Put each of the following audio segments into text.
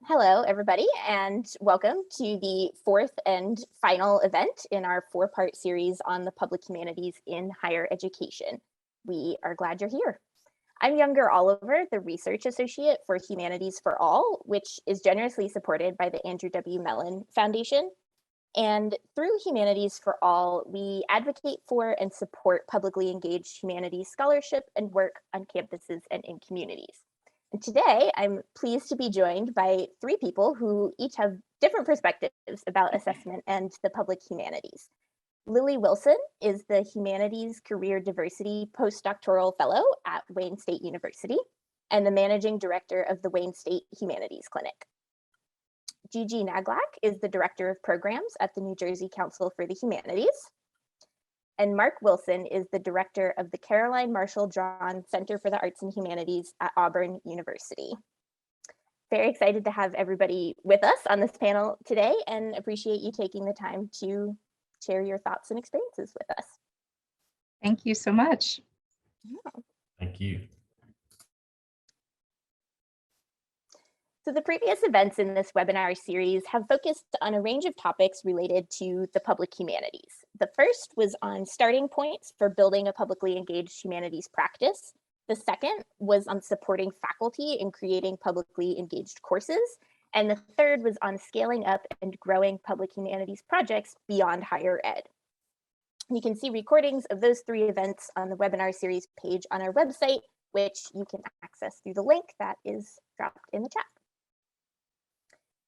Hello, everybody, and welcome to the fourth and final event in our four-part series on the public humanities in higher education. We are glad you're here. I'm Youre Oliver, the Research Associate for Humanities for All, which is generously supported by the Andrew W. Mellon Foundation. And through Humanities for All, we advocate for and support publicly engaged humanities scholarship and work on campuses and in communities. And today, I'm pleased to be joined by three people who each have different perspectives about assessment and the public humanities. Lily Wilson is the Humanities Career Diversity Postdoctoral Fellow at Wayne State University and the Managing Director of the Wayne State Humanities Clinic. Gigi Naglak is the Director of Programs at the New Jersey Council for the Humanities. And Mark Wilson is the director of the Caroline Marshall Draughon Center for the Arts and Humanities at Auburn University. Very excited to have everybody with us on this panel today and appreciate you taking the time to share your thoughts and experiences with us. Thank you so much. Yeah. Thank you. So the previous events in this webinar series have focused on a range of topics related to the public humanities. The first was on starting points for building a publicly engaged humanities practice. The second was on supporting faculty in creating publicly engaged courses. And the third was on scaling up and growing public humanities projects beyond higher ed. You can see recordings of those three events on the webinar series page on our website, which you can access through the link that is dropped in the chat.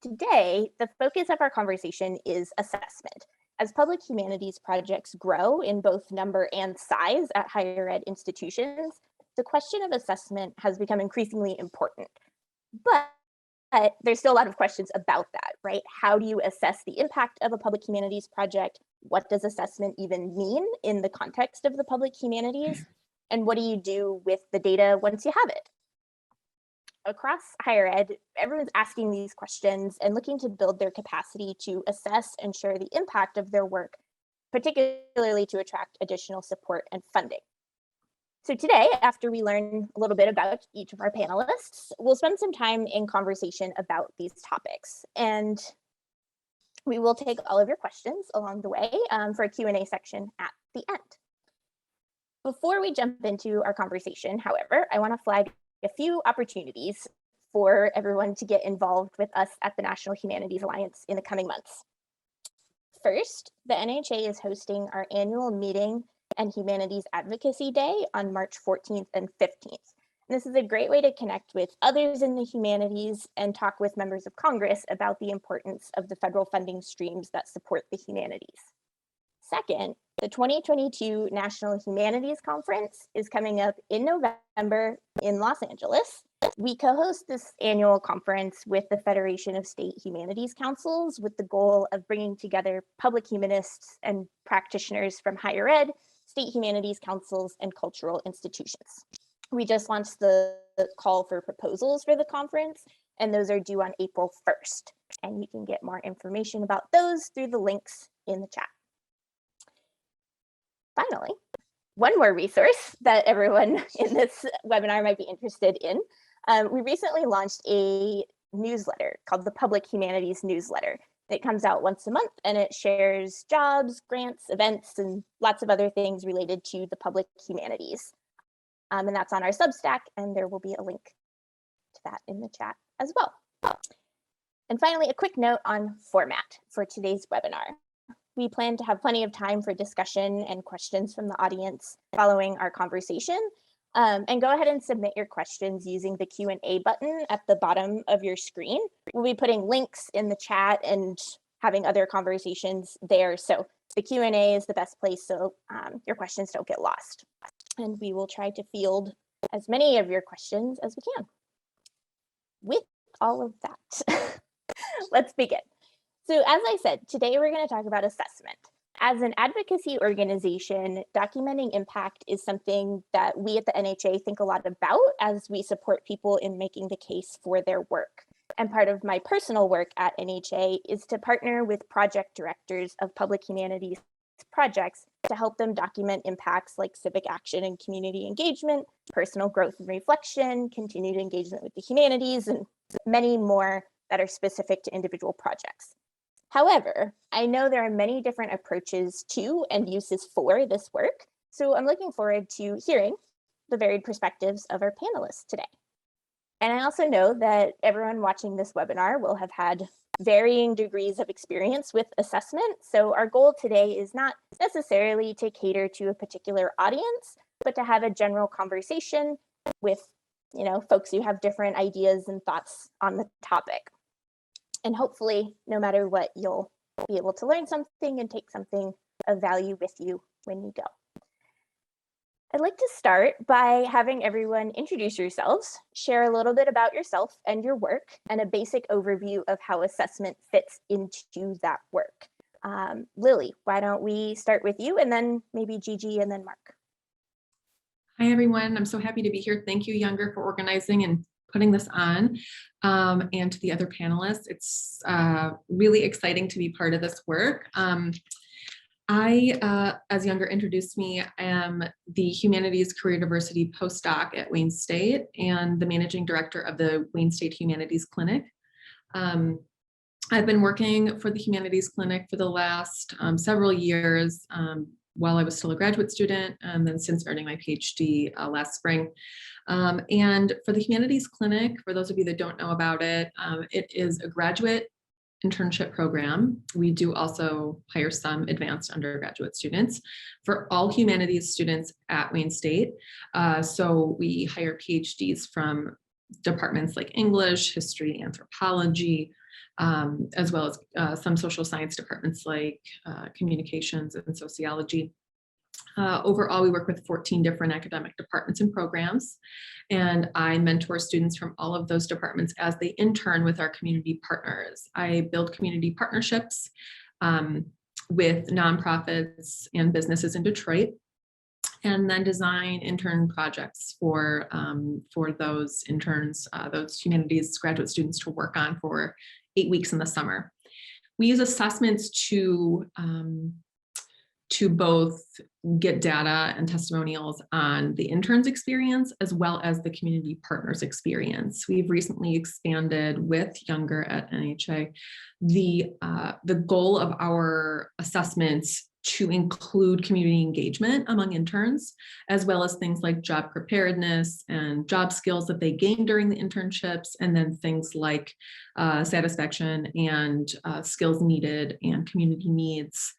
Today, the focus of our conversation is assessment. As public humanities projects grow in both number and size at higher ed institutions, the question of assessment has become increasingly important. But there's still a lot of questions about that, right? How do you assess the impact of a public humanities project? What does assessment even mean in the context of the public humanities? And what do you do with the data once you have it? Across higher ed, everyone's asking these questions and looking to build their capacity to assess and share the impact of their work, particularly to attract additional support and funding. So today, after we learn a little bit about each of our panelists, we'll spend some time in conversation about these topics. And we will take all of your questions along the way for a Q&A section at the end. Before we jump into our conversation, however, I want to flag a few opportunities for everyone to get involved with us at the National Humanities Alliance in the coming months. First, the NHA is hosting our annual meeting and Humanities Advocacy Day on March 14th and 15th. And this is a great way to connect with others in the humanities and talk with members of Congress about the importance of the federal funding streams that support the humanities. Second, the 2022 National Humanities Conference is coming up in November in Los Angeles. We co-host this annual conference with the Federation of State Humanities Councils with the goal of bringing together public humanists and practitioners from higher ed, state humanities councils, and cultural institutions. We just launched the call for proposals for the conference, and those are due on April 1st. And you can get more information about those through the links in the chat. Finally, one more resource that everyone in this webinar might be interested in. We recently launched a newsletter called the Public Humanities Newsletter. It comes out once a month and it shares jobs, grants, events, and lots of other things related to the public humanities. And that's on our Substack, and there will be a link to that in the chat as well. And finally, a quick note on format for today's webinar. We plan to have plenty of time for discussion and questions from the audience following our conversation. And go ahead and submit your questions using the Q&A button at the bottom of your screen. We'll be putting links in the chat and having other conversations there. So the Q&A is the best place so your questions don't get lost. And we will try to field as many of your questions as we can. With all of that, let's begin. So as I said, today we're going to talk about assessment. As an advocacy organization, documenting impact is something that we at the NHA think a lot about as we support people in making the case for their work. And part of my personal work at NHA is to partner with project directors of public humanities projects to help them document impacts like civic action and community engagement, personal growth and reflection, continued engagement with the humanities, and many more that are specific to individual projects. However, I know there are many different approaches to and uses for this work, so I'm looking forward to hearing the varied perspectives of our panelists today. And I also know that everyone watching this webinar will have had varying degrees of experience with assessment. So our goal today is not necessarily to cater to a particular audience, but to have a general conversation with, folks who have different ideas and thoughts on the topic. And hopefully, no matter what, you'll be able to learn something and take something of value with you when you go. I'd like to start by having everyone introduce yourselves, share a little bit about yourself and your work, and a basic overview of how assessment fits into that work. Lily, why don't we start with you, and then maybe Gigi, and then Mark. Hi, everyone. I'm so happy to be here. Thank you, Youre, for organizing and putting this on, and to the other panelists. It's really exciting to be part of this work. I, as Youre introduced me, am the Humanities Career Diversity postdoc at Wayne State and the managing director of the Wayne State Humanities Clinic. I've been working for the Humanities Clinic for the last several years while I was still a graduate student, and then since earning my PhD last spring. And for the Humanities Clinic, for those of you that don't know about it, it is a graduate internship program. We do also hire some advanced undergraduate students for all humanities students at Wayne State. So we hire PhDs from departments like English, history, anthropology, as well as some social science departments like communications and sociology. Overall, we work with 14 different academic departments and programs, and I mentor students from all of those departments as they intern with our community partners. I build community partnerships with nonprofits and businesses in Detroit, and then design intern projects for those interns, those humanities graduate students to work on for 8 weeks in the summer. We use assessments to both get data and testimonials on the interns' experience as well as the community partners' experience. We've recently expanded with Youre at NHA the goal of our assessments to include community engagement among interns, as well as things like job preparedness and job skills that they gain during the internships, and then things like satisfaction and skills needed and community needs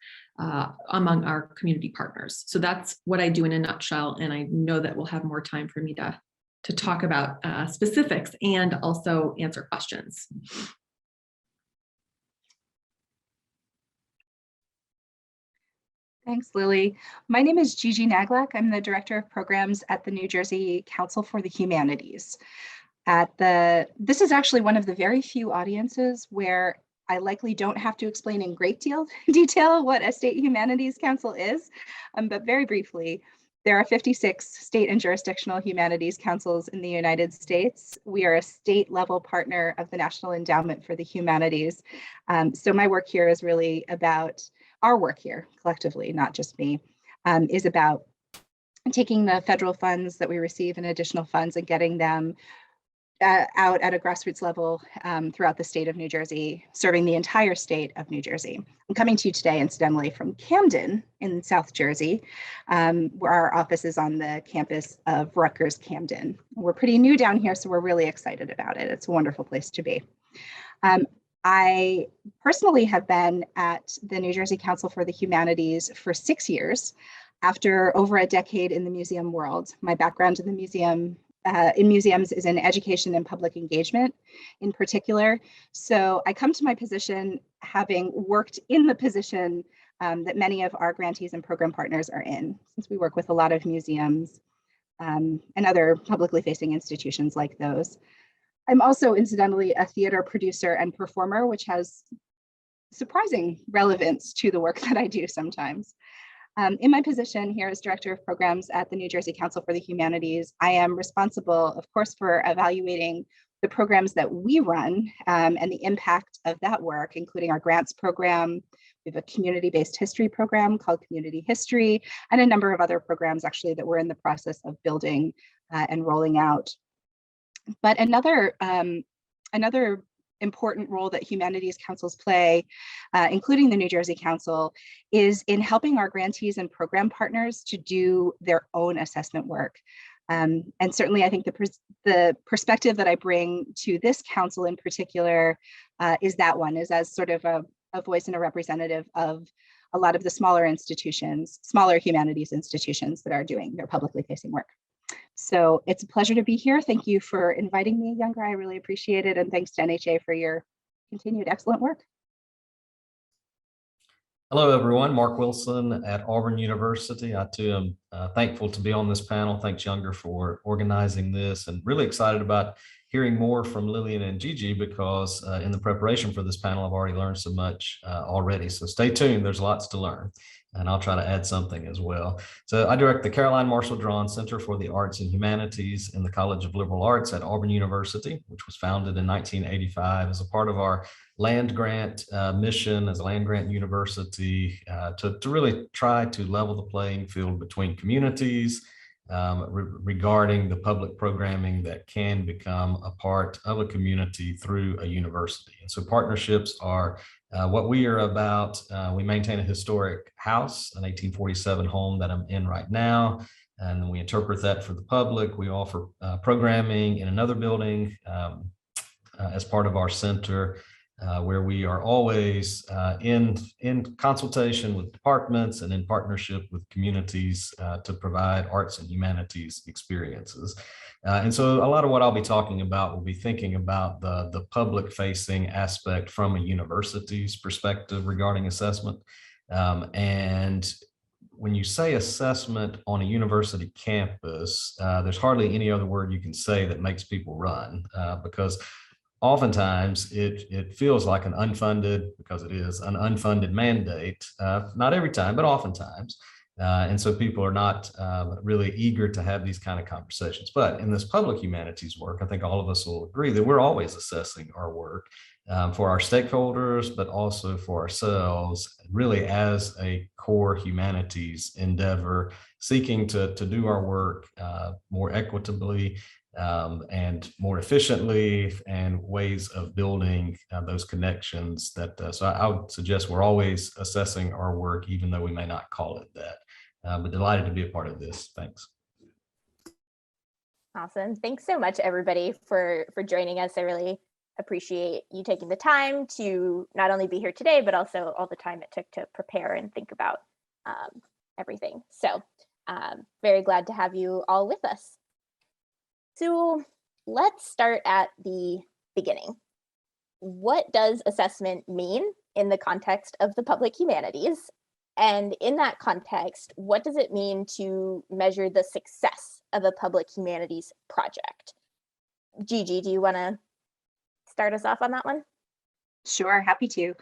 among our community partners. So that's what I do in a nutshell, and I know that we'll have more time for me to talk about specifics and also answer questions. Thanks, Lily. My name is Gigi Naglak. I'm the Director of Programs at the New Jersey Council for the Humanities. This is actually one of the very few audiences where I likely don't have to explain in great detail what a state humanities council is, but very briefly, there are 56 state and jurisdictional humanities councils in the United States. We are a state-level partner of the National Endowment for the Humanities. So my work here is really about, our work here collectively, not just me, is about taking the federal funds that we receive and additional funds and getting them out at a grassroots level throughout the state of New Jersey, serving the entire state of New Jersey. I'm coming to you today, incidentally, from Camden in South Jersey, where our office is on the campus of Rutgers Camden. We're pretty new down here, so we're really excited about it. It's a wonderful place to be. I personally have been at the New Jersey Council for the Humanities for 6 years, after over a decade in the museum world. My background in the museums is in education and public engagement in particular. So I come to my position having worked in the position that many of our grantees and program partners are in, since we work with a lot of museums and other publicly facing institutions like those. I'm also incidentally a theater producer and performer, which has surprising relevance to the work that I do sometimes. In my position here as Director of Programs at the New Jersey Council for the Humanities, I am responsible, of course, for evaluating the programs that we run and the impact of that work, including our grants program. We have a community-based history program called Community History, and a number of other programs actually that we're in the process of building and rolling out. But another important role that humanities councils play, including the New Jersey Council, is in helping our grantees and program partners to do their own assessment work. And certainly I think the perspective that I bring to this council in particular is that one, is as sort of a voice and a representative of a lot of the smaller institutions, smaller humanities institutions that are doing their publicly facing work. So it's a pleasure to be here. Thank you for inviting me, Youre. I really appreciate it. And thanks to NHA for your continued excellent work. Hello, everyone. Mark Wilson at Auburn University. I too am thankful to be on this panel. Thanks, Youre, for organizing this, and really excited about hearing more from Lillian and Gigi, because in the preparation for this panel, I've already learned so much already. So stay tuned. There's lots to learn, and I'll try to add something as well. So I direct the Caroline Marshall Draughon Center for the Arts and Humanities in the College of Liberal Arts at Auburn University, which was founded in 1985 as a part of our land grant mission as a land grant university to really try to level the playing field between communities regarding the public programming that can become a part of a community through a university. And so partnerships are what we are about. We maintain a historic house, an 1847 home that I'm in right now, and we interpret that for the public. We offer programming in another building as part of our center, where we are always in consultation with departments and in partnership with communities to provide arts and humanities experiences. And so a lot of what I'll be talking about will be thinking about the public facing aspect from a university's perspective regarding assessment. And when you say assessment on a university campus, there's hardly any other word you can say that makes people run, because oftentimes it feels like an unfunded, because it is an unfunded mandate, not every time, but oftentimes. And so people are not really eager to have these kind of conversations. But in this public humanities work, I think all of us will agree that we're always assessing our work for our stakeholders, but also for ourselves, really as a core humanities endeavor, seeking to do our work more equitably and more efficiently, and ways of building those connections that, so I would suggest we're always assessing our work, even though we may not call it that. But delighted to be a part of this. Thanks. Awesome. Thanks so much, everybody, for joining us. I really appreciate you taking the time to not only be here today, but also all the time it took to prepare and think about everything. So very glad to have you all with us. So let's start at the beginning. What does assessment mean in the context of the public humanities? And in that context, what does it mean to measure the success of a public humanities project? Gigi, do you want to start us off on that one? Sure, happy to.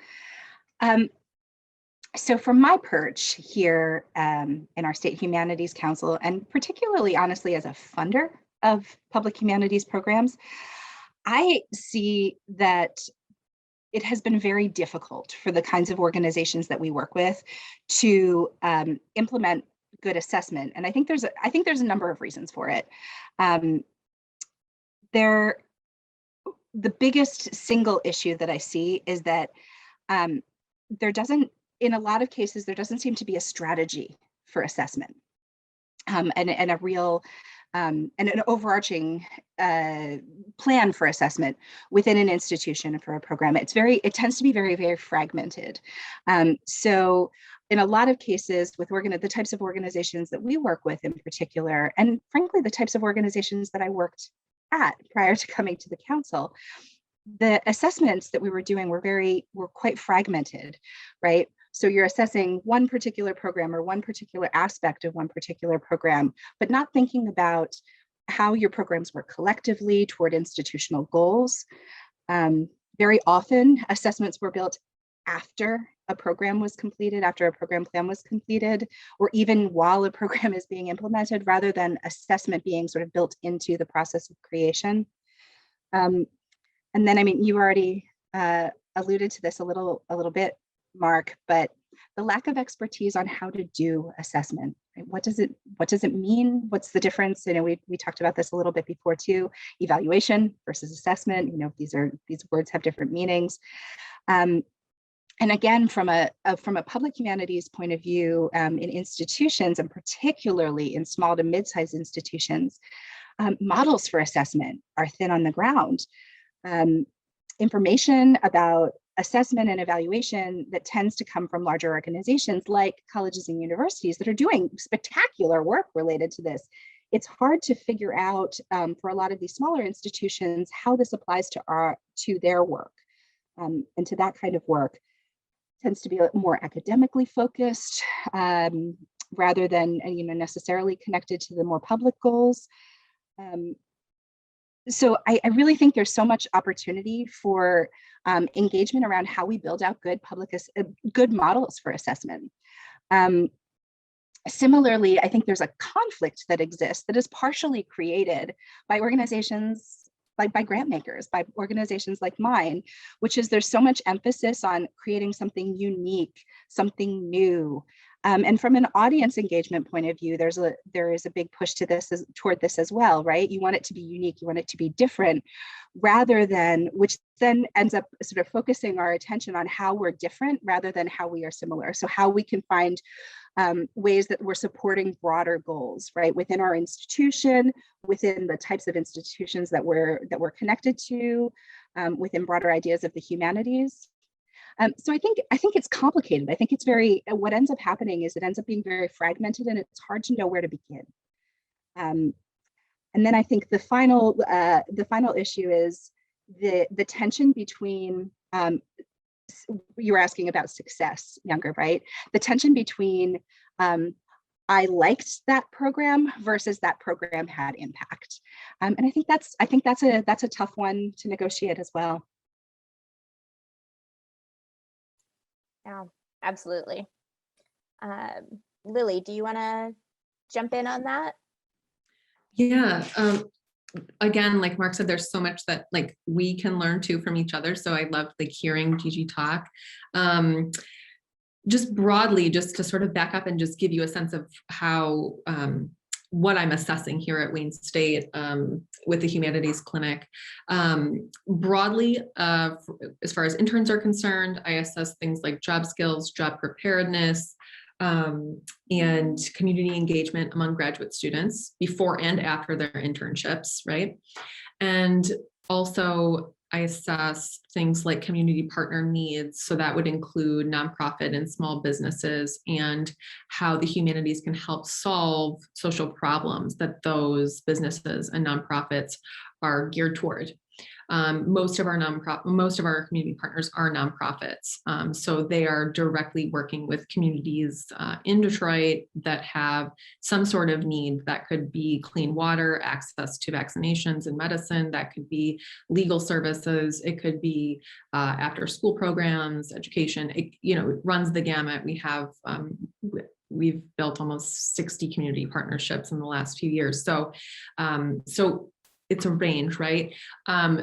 So from my perch here in our State Humanities Council, and particularly honestly as a funder of public humanities programs, I see that it has been very difficult for the kinds of organizations that we work with to implement good assessment. And I think there's a number of reasons for it. The biggest single issue that I see is that in a lot of cases, there doesn't seem to be a strategy for assessment and a real and an overarching plan for assessment within an institution for a program. It tends to be very, very fragmented. So in a lot of cases with the types of organizations that we work with in particular, and frankly, the types of organizations that I worked at prior to coming to the council, the assessments that we were doing were quite fragmented, right? So you're assessing one particular program or one particular aspect of one particular program, but not thinking about how your programs work collectively toward institutional goals. Very often, assessments were built after a program was completed, after a program plan was completed, or even while a program is being implemented, rather than assessment being sort of built into the process of creation. And then, I mean, you already alluded to this a little bit, Mark, but the lack of expertise on how to do assessment. Right? What does it mean? What's the difference? We talked about this a little bit before too. Evaluation versus assessment. These words have different meanings. And again, from a public humanities point of view, in institutions, and particularly in small to mid-sized institutions, models for assessment are thin on the ground. Information about assessment and evaluation that tends to come from larger organizations like colleges and universities that are doing spectacular work related to this. It's hard to figure out for a lot of these smaller institutions how this applies to their work, and to that kind of work. Tends to be more academically focused rather than necessarily connected to the more public goals. So I really think there's so much opportunity for engagement around how we build out good models for assessment. Similarly, I think there's a conflict that exists that is partially created by organizations by grant makers, by organizations like mine, which is there's so much emphasis on creating something unique, something new. And from an audience engagement point of view, there is a big push toward this as well, right? You want it to be unique, you want it to be different, which then ends up sort of focusing our attention on how we're different rather than how we are similar. So how we can find ways that we're supporting broader goals, right, within our institution, within the types of institutions that we're connected to, within broader ideas of the humanities. So I think it's complicated. I think it's what ends up happening is it ends up being very fragmented, and it's hard to know where to begin. And then I think the final issue is the tension between. You were asking about success, Younger, right? The tension between I liked that program versus that program had impact, and I think that's a tough one to negotiate as well. Yeah, absolutely. Lily, do you want to jump in on that? Yeah. Again, like Mark said, there's so much that we can learn too from each other. So I loved hearing Gigi talk. Just broadly, just to sort of back up and just give you a sense of how what I'm assessing here at Wayne State with the Humanities Clinic. Broadly, as far as interns are concerned, I assess things like job skills, job preparedness, and community engagement among graduate students before and after their internships, right? And also I assess things like community partner needs. So that would include nonprofit and small businesses and how the humanities can help solve social problems that those businesses and nonprofits are geared toward. Most of our community partners are nonprofits. So they are directly working with communities in Detroit that have some sort of need. That could be clean water, access to vaccinations and medicine. That could be legal services. It could be after school programs, education. It runs the gamut. We've built almost 60 community partnerships in the last few years. So it's a range, right?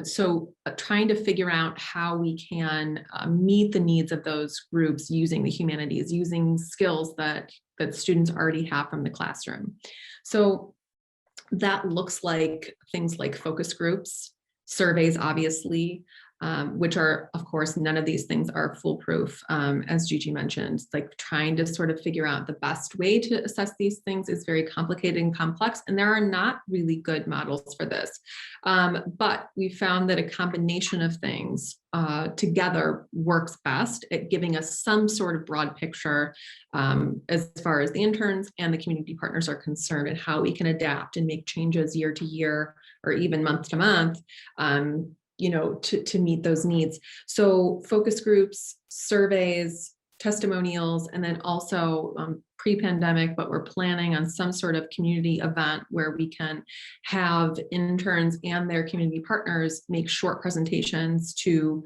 So trying to figure out how we can meet the needs of those groups using the humanities, using skills that students already have from the classroom. So that looks like things like focus groups, surveys, obviously, which are, of course, none of these things are foolproof. As Gigi mentioned, trying to sort of figure out the best way to assess these things is very complicated and complex, and there are not really good models for this. But we found that a combination of things together works best at giving us some sort of broad picture as far as the interns and the community partners are concerned, and how we can adapt and make changes year to year or even month to month to meet those needs. So focus groups, surveys, testimonials, and then also pre-pandemic, but we're planning on some sort of community event where we can have interns and their community partners make short presentations to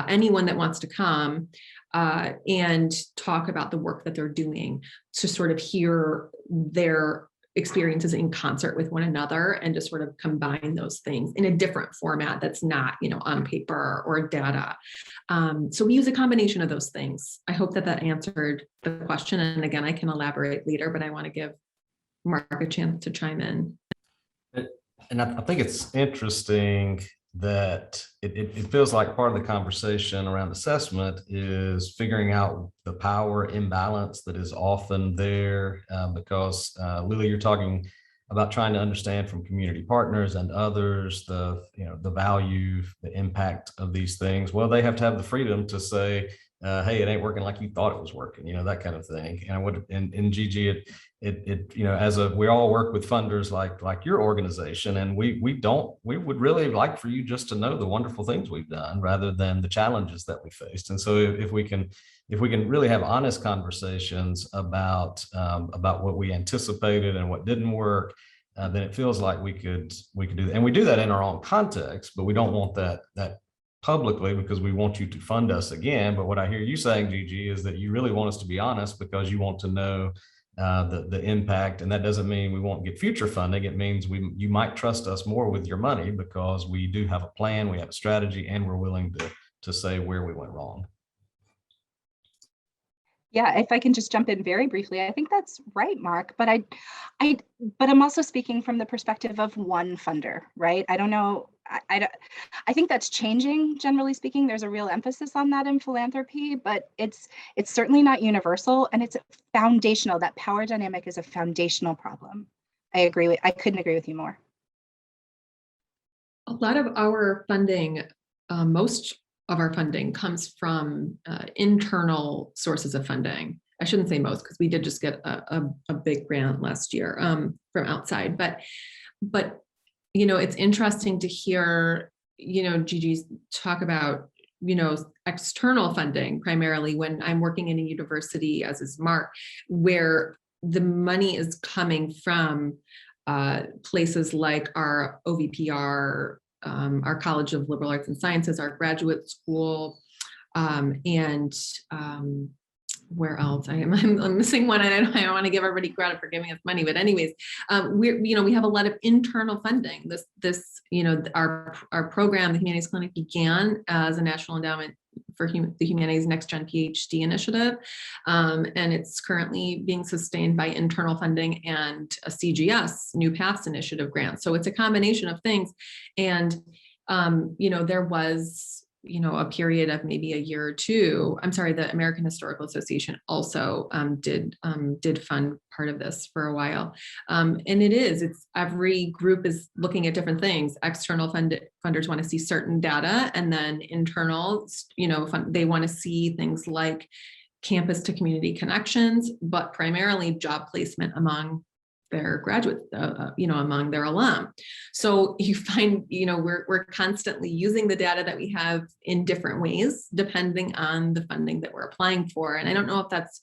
anyone that wants to come and talk about the work that they're doing, to sort of hear their experiences in concert with one another and just sort of combine those things in a different format that's not, on paper or data. So we use a combination of those things. I hope that answered the question. And again, I can elaborate later, but I want to give Mark a chance to chime in. And I think it's interesting that it feels like part of the conversation around assessment is figuring out the power imbalance that is often there, because Lily, you're talking about trying to understand from community partners and others the value, the impact of these things. Well, they have to have the freedom to say, hey, it ain't working like you thought it was working, that kind of thing. And in Gigi, we all work with funders like your organization, and we would really like for you just to know the wonderful things we've done rather than the challenges that we faced. And so if we can really have honest conversations about what we anticipated and what didn't work, then it feels like we could do that. And we do that in our own context, but we don't want that publicly because we want you to fund us again. But what I hear you saying, Gigi, is that you really want us to be honest because you want to know the impact. And that doesn't mean we won't get future funding. It means you might trust us more with your money because we do have a plan, we have a strategy, and we're willing to say where we went wrong. Yeah, if I can just jump in very briefly, I think that's right, Mark. But I'm also speaking from the perspective of one funder, right? I don't know. I think that's changing. Generally speaking, there's a real emphasis on that in philanthropy, but it's certainly not universal, and it's foundational. That power dynamic is a foundational problem. I couldn't agree with you more. A lot of our funding, most of our funding comes from internal sources of funding. I shouldn't say most, because we did just get a big grant last year from outside. But it's interesting to hear Gigi talk about external funding primarily when I'm working in a university, as is Mark, where the money is coming from places like our OVPR, our College of Liberal Arts and Sciences, our graduate school, and where else? I'm missing one, and I don't want to give everybody credit for giving us money, but anyways, we have a lot of internal funding. Our program, the Humanities Clinic, began as a National Endowment for the Humanities Next Gen PhD initiative, and it's currently being sustained by internal funding and a CGS New Paths Initiative grant. So it's a combination of things, and there was a period of maybe a year or two. I'm sorry, the American Historical Association also did fund part of this for a while. And it's every group is looking at different things. External funders want to see certain data, and then internal, they want to see things like campus to community connections, but primarily job placement among their graduates, among their alum. So you find, we're constantly using the data that we have in different ways, depending on the funding that we're applying for. And I don't know if that's,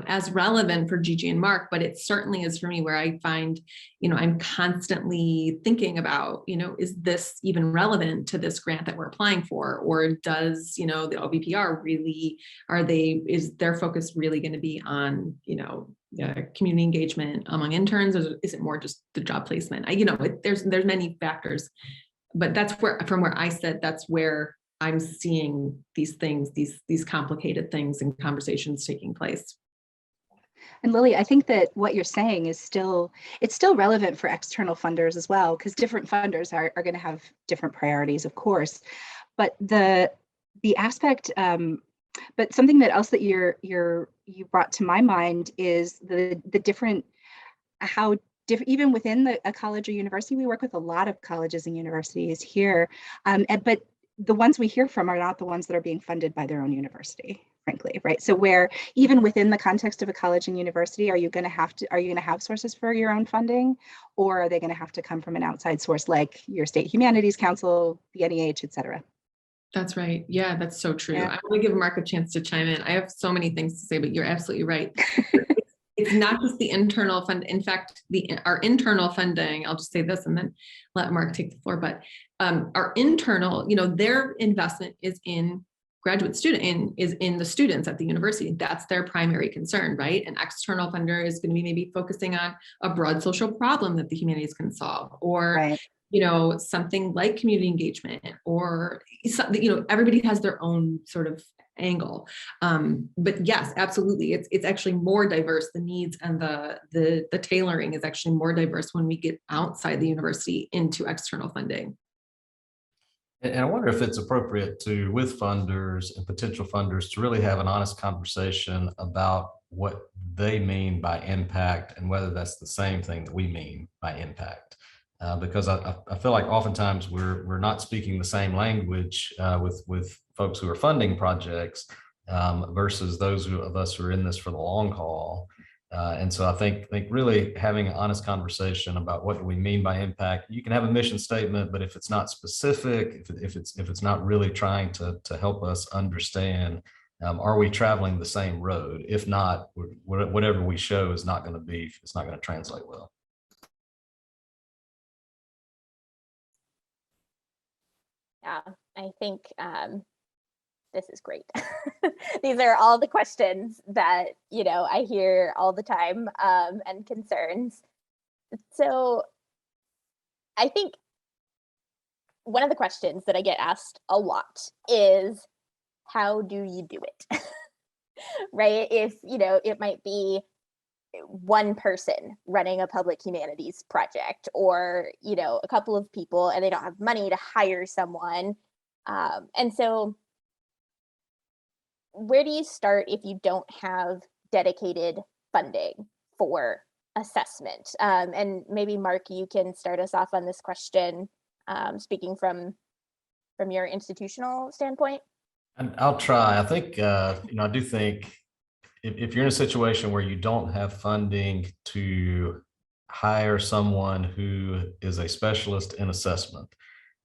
as relevant for Gigi and Mark, but it certainly is for me, where I find, I'm constantly thinking about, is this even relevant to this grant that we're applying for? Or does, the OVPR really, is their focus really going to be on, community engagement among interns, or is it more just the job placement? There's many factors, but that's from where I sit, that's where I'm seeing these things, these complicated things and conversations taking place. And Lily, I think that what you're saying is still relevant for external funders as well, because different funders are going to have different priorities, of course. But the aspect, but something else that you brought to my mind is the different, even within a college or university. We work with a lot of colleges and universities here, but the ones we hear from are not the ones that are being funded by their own university, frankly, right? So where even within the context of a college and university, are you going to have sources for your own funding, or are they going to have to come from an outside source like your state humanities council, the NEH, et cetera? That's right. Yeah, that's so true. Yeah. I want to give Mark a chance to chime in. I have so many things to say, but you're absolutely right. It's not just the internal fund. In fact, our internal funding, I'll just say this and then let Mark take the floor, but our internal, their investment is in graduate student is in the students at the university. That's their primary concern, right? An external funder is going to be maybe focusing on a broad social problem that the humanities can solve, or Right. Something like community engagement, or something, everybody has their own sort of angle. But yes, absolutely, it's actually more diverse. The needs and the tailoring is actually more diverse when we get outside the university into external funding. And I wonder if it's appropriate to, with funders and potential funders, to really have an honest conversation about what they mean by impact and whether that's the same thing that we mean by impact. Because I feel like oftentimes we're not speaking the same language with folks who are funding projects versus those of us who are in this for the long haul. And so I think really having an honest conversation about what do we mean by impact. You can have a mission statement, but if it's not specific, if it's not really trying to help us understand, are we traveling the same road? If not, whatever we show is not going to translate well. Yeah, I think this is great. These are all the questions that, I hear all the time, and concerns. So I think one of the questions that I get asked a lot is, how do you do it? Right? If, it might be one person running a public humanities project, or, a couple of people, and they don't have money to hire someone. And so where do you start if you don't have dedicated funding for assessment? And maybe Mark, you can start us off on this question, speaking from your institutional standpoint. And I'll try. I think, I do think if you're in a situation where you don't have funding to hire someone who is a specialist in assessment,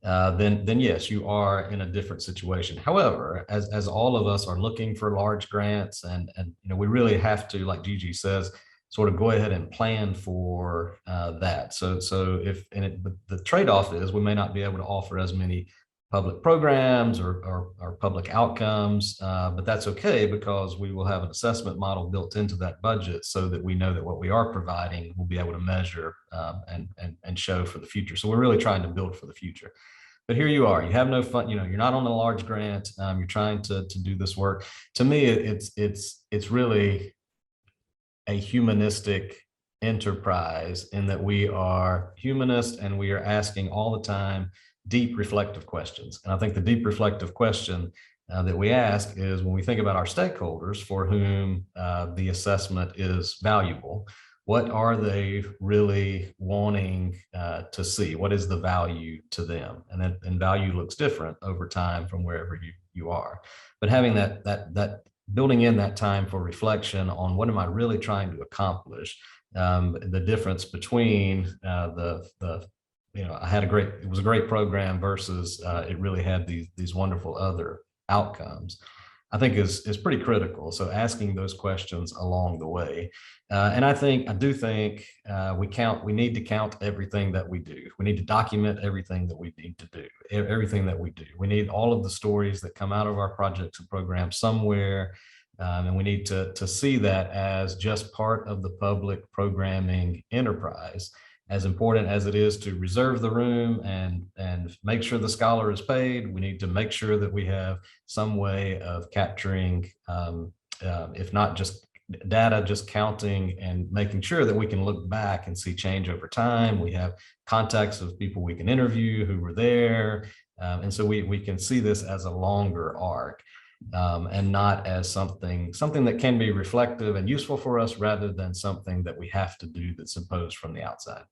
then yes, you are in a different situation. However, as all of us are looking for large grants, and we really have to, like Gigi says, sort of go ahead and plan for that. So the trade-off is we may not be able to offer as many public programs or public outcomes, but that's okay, because we will have an assessment model built into that budget so that we know that what we are providing we'll be able to measure and show for the future. So we're really trying to build for the future. But here you are, you have no fun, you're not on a large grant, you're trying to do this work. To me, it's really a humanistic enterprise, in that we are humanists and we are asking all the time deep reflective questions. And I think the deep reflective question that we ask is, when we think about our stakeholders for whom the assessment is valuable, what are they really wanting to see? What is the value to them? And value looks different over time from wherever you are. But having that building in that time for reflection on what am I really trying to accomplish, the difference between it was a great program versus it really had these wonderful other outcomes, I think is pretty critical. So asking those questions along the way. And I do think we need to count everything that we do. We need to document everything that we need to do, everything that we do. We need all of the stories that come out of our projects and programs somewhere. And we need to see that as just part of the public programming enterprise. As important as it is to reserve the room and make sure the scholar is paid, we need to make sure that we have some way of capturing, if not just data, just counting and making sure that we can look back and see change over time. We have contacts of people we can interview who were there. And so we can see this as a longer arc, and not as something that can be reflective and useful for us, rather than something that we have to do that's imposed from the outside.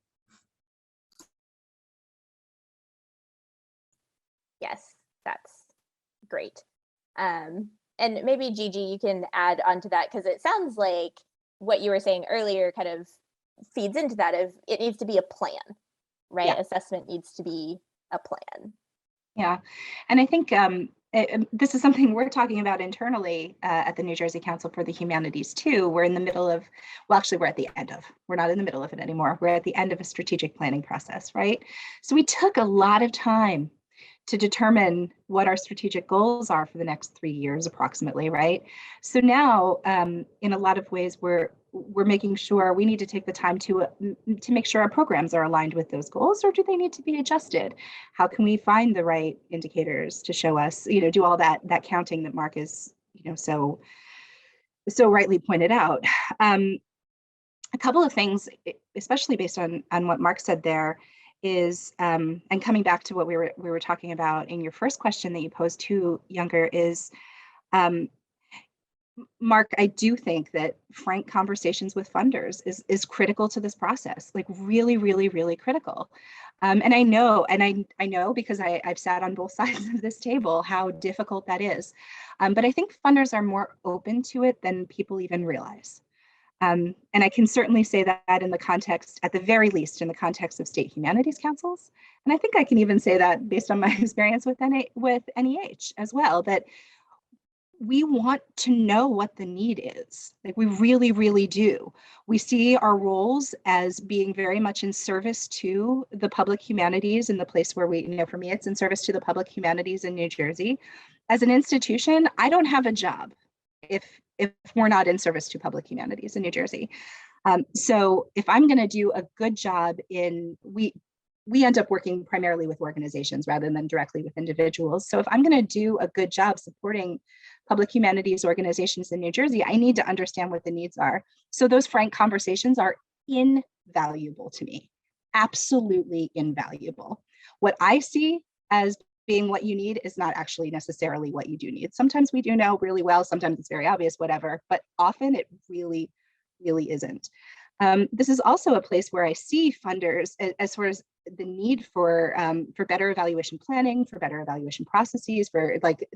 Yes, that's great. And maybe Gigi, you can add onto that, because it sounds like what you were saying earlier kind of feeds into that of it needs to be a plan, right? Yeah. Assessment needs to be a plan. Yeah, and I think this is something we're talking about internally at the New Jersey Council for the Humanities too. We're in the middle of, well, actually we're at the end of, we're not in the middle of it anymore. We're at the end of a strategic planning process, right? So we took a lot of time determine what our strategic goals are for the next 3 years approximately, right? So now, in a lot of ways, we're making sure we need to take the time to make sure our programs are aligned with those goals, or do they need to be adjusted? How can we find the right indicators to show us, do all that counting that Mark is, so rightly pointed out. A couple of things, especially based on what Mark said there, is and coming back to what we were talking about in your first question that you posed to Youre is, Mark, I do think that frank conversations with funders is critical to this process, like really, really, really critical. And I know because I've sat on both sides of this table how difficult that is. But I think funders are more open to it than people even realize. And I can certainly say that in the context, at the very least, in the context of state humanities councils. And I think I can even say that based on my experience with NEH as well, that we want to know what the need is. Like we really, really do. We see our roles as being very much in service to the public humanities in the place where we, for me, it's in service to the public humanities in New Jersey. As an institution, I don't have a job if we're not in service to public humanities in New Jersey. So if I'm going to do a good job we end up working primarily with organizations rather than directly with individuals. So if I'm going to do a good job supporting public humanities organizations in New Jersey, I need to understand what the needs are. So those frank conversations are invaluable to me, absolutely invaluable. What I see as being what you need is not actually necessarily what you do need. Sometimes we do know really well, sometimes it's very obvious, whatever, but often it really, really isn't. This is also a place where I see funders as far as the need for better evaluation planning, for better evaluation processes, for like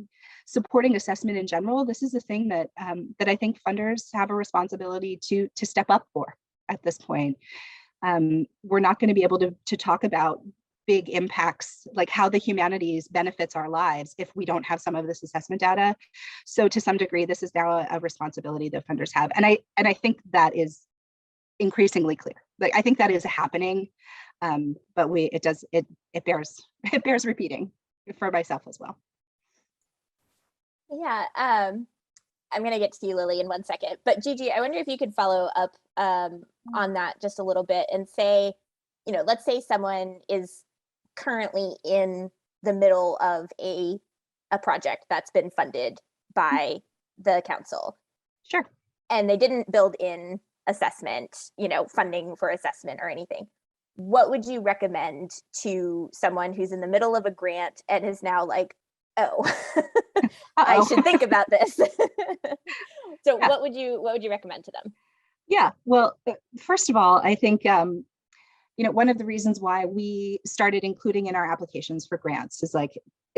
supporting assessment in general. This is a thing that I think funders have a responsibility to step up for at this point. We're not going to be able to talk about big impacts, like how the humanities benefits our lives, if we don't have some of this assessment data. So to some degree, this is now a responsibility that funders have, and I think that is increasingly clear. Like I think that is happening, but it bears repeating for myself as well. Yeah, I'm going to get to you, Lily, in 1 second. But Gigi, I wonder if you could follow up on that just a little bit and say, let's say someone is currently in the middle of a project that's been funded by the council. Sure. And they didn't build in assessment, funding for assessment or anything. What would you recommend to someone who's in the middle of a grant and is now like, oh, I should think about this? So yeah. What would you recommend to them? Yeah, well, first of all, I think one of the reasons why we started including in our applications for grants is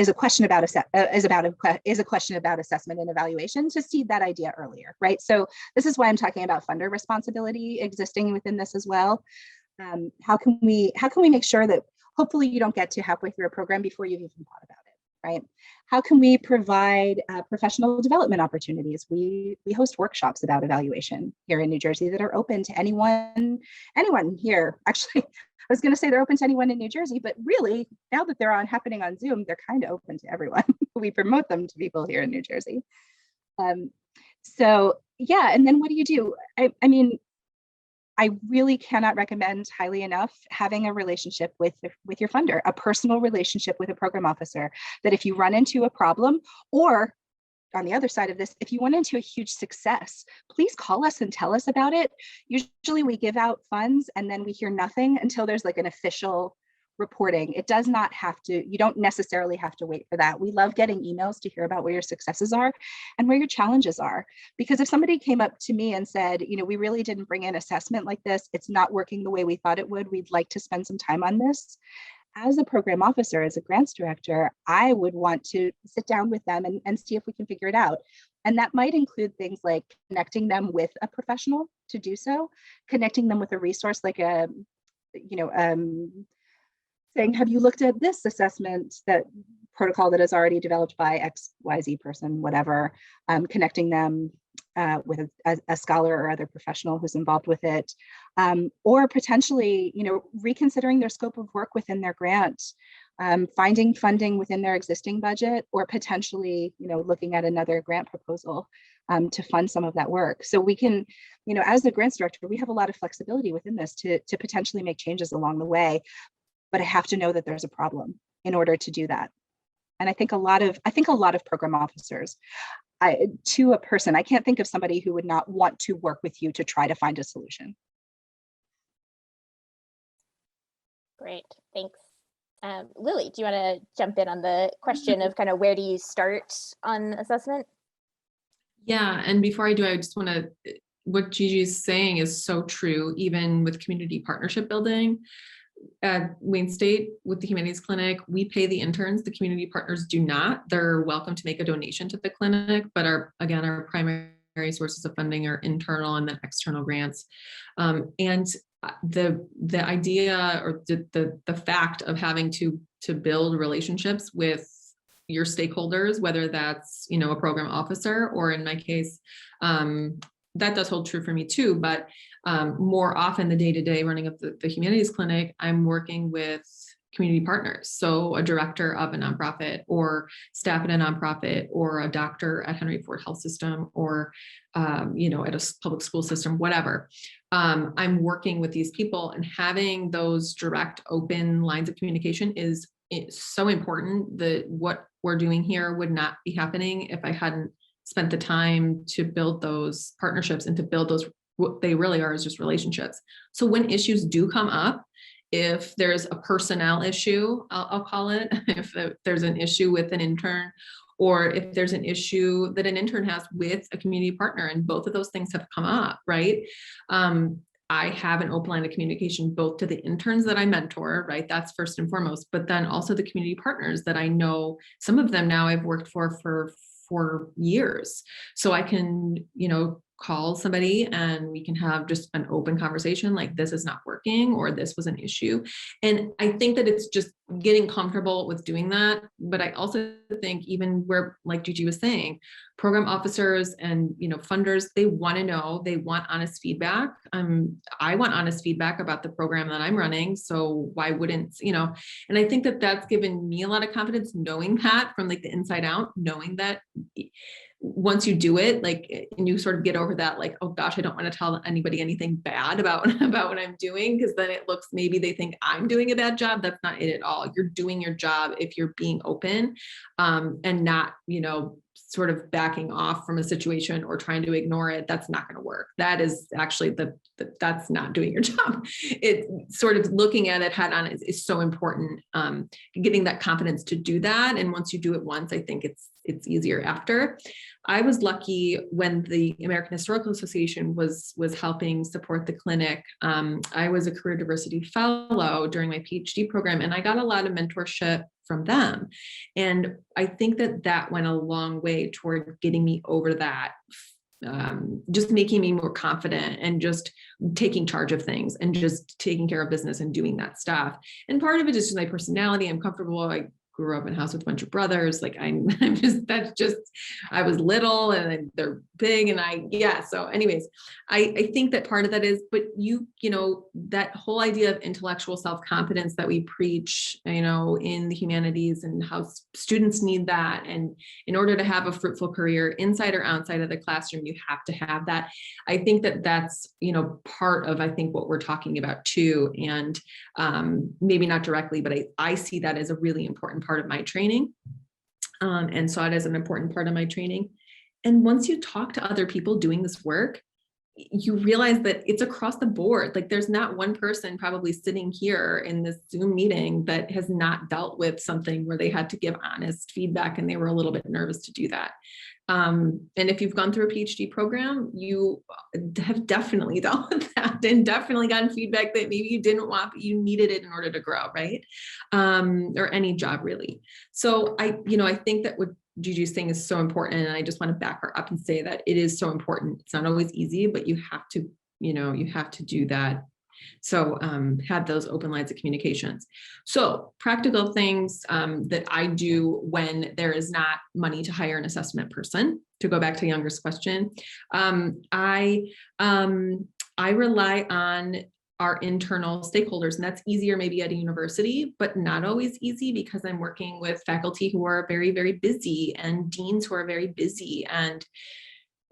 a question about assessment and evaluation, to seed that idea earlier, right? So this is why I'm talking about funder responsibility existing within this as well. How can we make sure that hopefully you don't get to halfway through a program before you've even thought about it, right? How can we provide professional development opportunities? We host workshops about evaluation here in New Jersey that are open to anyone here. Actually, I was going to say they're open to anyone in New Jersey, but really, now that they're happening on Zoom, they're kind of open to everyone. We promote them to people here in New Jersey. So yeah, and then what do you do? I mean, I really cannot recommend highly enough having a relationship with your funder, a personal relationship with a program officer, that if you run into a problem, or on the other side of this, if you run into a huge success, please call us and tell us about it. Usually we give out funds and then we hear nothing until there's like an official reporting. It does not have to, you don't necessarily have to wait for that. We love getting emails to hear about where your successes are and where your challenges are. Because if somebody came up to me and said, we really didn't bring in assessment like this, it's not working the way we thought it would, we'd like to spend some time on this. As a program officer, as a grants director, I would want to sit down with them and see if we can figure it out. And that might include things like connecting them with a professional to do so, connecting them with a resource like saying, have you looked at this assessment that protocol that is already developed by XYZ person, whatever, connecting them with a scholar or other professional who's involved with it, or potentially, reconsidering their scope of work within their grant, finding funding within their existing budget, or potentially, looking at another grant proposal to fund some of that work. So we can, as the grants director, we have a lot of flexibility within this to potentially make changes along the way, but I have to know that there's a problem in order to do that. And I think a lot of program officers, to a person, I can't think of somebody who would not want to work with you to try to find a solution. Great, thanks. Lily, do you want to jump in on the question of kind of where do you start on assessment? Yeah, and before I do, I just want to, what Gigi's saying is so true, even with community partnership building. At Wayne State with the Humanities Clinic, we pay the interns, the community partners do not. They're welcome to make a donation to the clinic, but our primary sources of funding are internal and then external grants. And the idea or the fact of having to build relationships with your stakeholders, whether that's, a program officer, or in my case, that does hold true for me too, but more often the day-to-day running of the Humanities Clinic, I'm working with community partners. So a director of a nonprofit, or staff at a nonprofit, or a doctor at Henry Ford Health System, or at a public school system, whatever. I'm working with these people, and having those direct, open lines of communication is so important. That what we're doing here would not be happening if I hadn't spent the time to build those partnerships and to build those, what they really are is just relationships. So when issues do come up, if there's a personnel issue, I'll call it, if there's an issue with an intern, or if there's an issue that an intern has with a community partner, and both of those things have come up, right? I have an open line of communication both to the interns that I mentor, right? That's first and foremost, but then also the community partners that I know, some of them now I've worked for years. So I can, call somebody and we can have just an open conversation, like this is not working, or this was an issue. And I think that it's just getting comfortable with doing that. But I also think, even where, like Gigi was saying, program officers and, funders, they want to know, they want honest feedback. I want honest feedback about the program that I'm running. So why wouldn't, and I think that that's given me a lot of confidence, knowing that from like the inside out, knowing that once you do it, like, and you sort of get over that, like, oh gosh, I don't want to tell anybody anything bad about what I'm doing, because then it looks, maybe they think I'm doing a bad job. That's not it at all. You're doing your job if you're being open, and not, sort of backing off from a situation or trying to ignore it. That's not going to work. That is actually that's not doing your job. It sort of looking at it head on is so important. Getting that confidence to do that. And once you do it once, I think it's easier after. I was lucky when the American Historical Association was helping support the clinic. I was a career diversity fellow during my PhD program, and I got a lot of mentorship from them. And I think that went a long way toward getting me over that, just making me more confident and just taking charge of things and just taking care of business and doing that stuff. And part of it is just my personality. I'm comfortable. I grew up in a house with a bunch of brothers. Like I was little and they're big, and so anyways, I think that part of that is, but that whole idea of intellectual self-confidence that we preach, in the humanities, and how students need that. And in order to have a fruitful career inside or outside of the classroom, you have to have that. I think that that's, part of, I think, what we're talking about too. And maybe not directly, but I see that as a really important part of my training, and saw it as an important part of my training. And once you talk to other people doing this work, you realize that it's across the board. Like there's not one person probably sitting here in this Zoom meeting that has not dealt with something where they had to give honest feedback and they were a little bit nervous to do that. And if you've gone through a PhD program, you have definitely dealt with that and definitely gotten feedback that maybe you didn't want, but you needed it in order to grow, right? Or any job really. So I think that what Gigi's saying is so important, and I just want to back her up and say that it is so important. It's not always easy, but you have to do that. So have those open lines of communications. So practical things that I do when there is not money to hire an assessment person, to go back to Younger's question, I rely on our internal stakeholders, and that's easier maybe at a university, but not always easy because I'm working with faculty who are very, very busy and deans who are very busy, and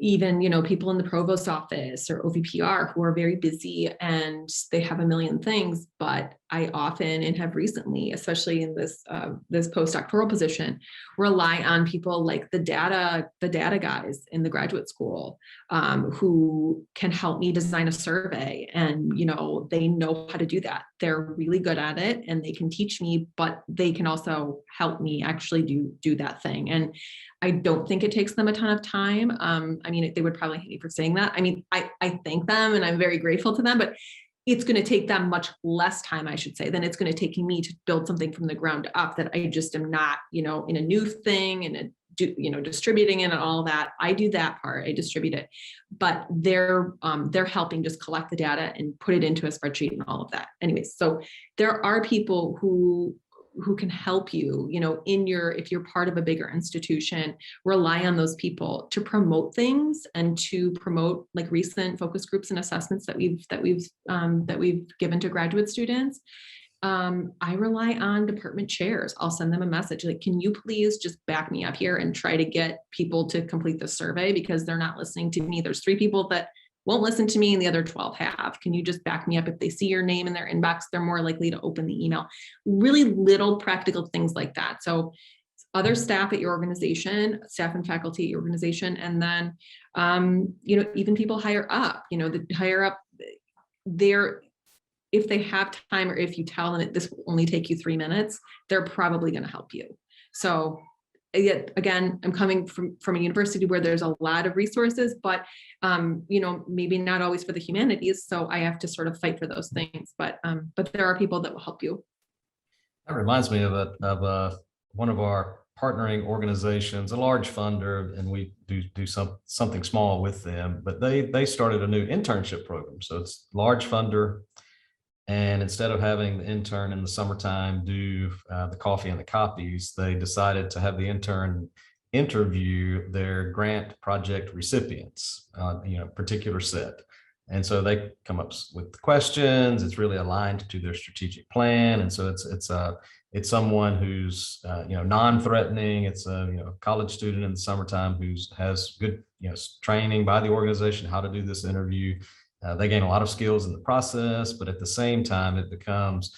even, people in the provost office or OVPR who are very busy and they have a million things. But I often, and have recently, especially in this postdoctoral position, rely on people like the data guys in the graduate school who can help me design a survey. And, they know how to do that. They're really good at it and they can teach me, but they can also help me actually do that thing. And I don't think it takes them a ton of time. They would probably hate me for saying that. I thank them and I'm very grateful to them, but it's going to take them much less time, I should say, than it's going to take me to build something from the ground up that I just am not, in a new thing and distributing it and all that. I do that part, I distribute it, but they're helping just collect the data and put it into a spreadsheet and all of that. Anyways, so there are people who can help you, if you're part of a bigger institution, rely on those people to promote things and to promote like recent focus groups and assessments that we've given to graduate students. I rely on department chairs. I'll send them a message like, can you please just back me up here and try to get people to complete the survey because they're not listening to me. There's 3 people that won't listen to me and the other 12 have. Can you just back me up? If they see your name in their inbox, they're more likely to open the email. Really little practical things like that. So other staff at your organization, staff and faculty at your organization, and then, even people higher up, the higher up there, if they have time or if you tell them that this will only take you 3 minutes, they're probably going to help you. So yet again, I'm coming from a university where there's a lot of resources, but maybe not always for the humanities. So I have to sort of fight for those things, but there are people that will help you. That reminds me of one of our partnering organizations, a large funder, and we do something small with them, but they started a new internship program. So it's large funder. And instead of having the intern in the summertime do the coffee and the copies, they decided to have the intern interview their grant project recipients, particular set. And so they come up with questions. It's really aligned to their strategic plan. And so it's someone who's non-threatening. It's a college student in the summertime who has good training by the organization how to do this interview. They gain a lot of skills in the process, but at the same time, it becomes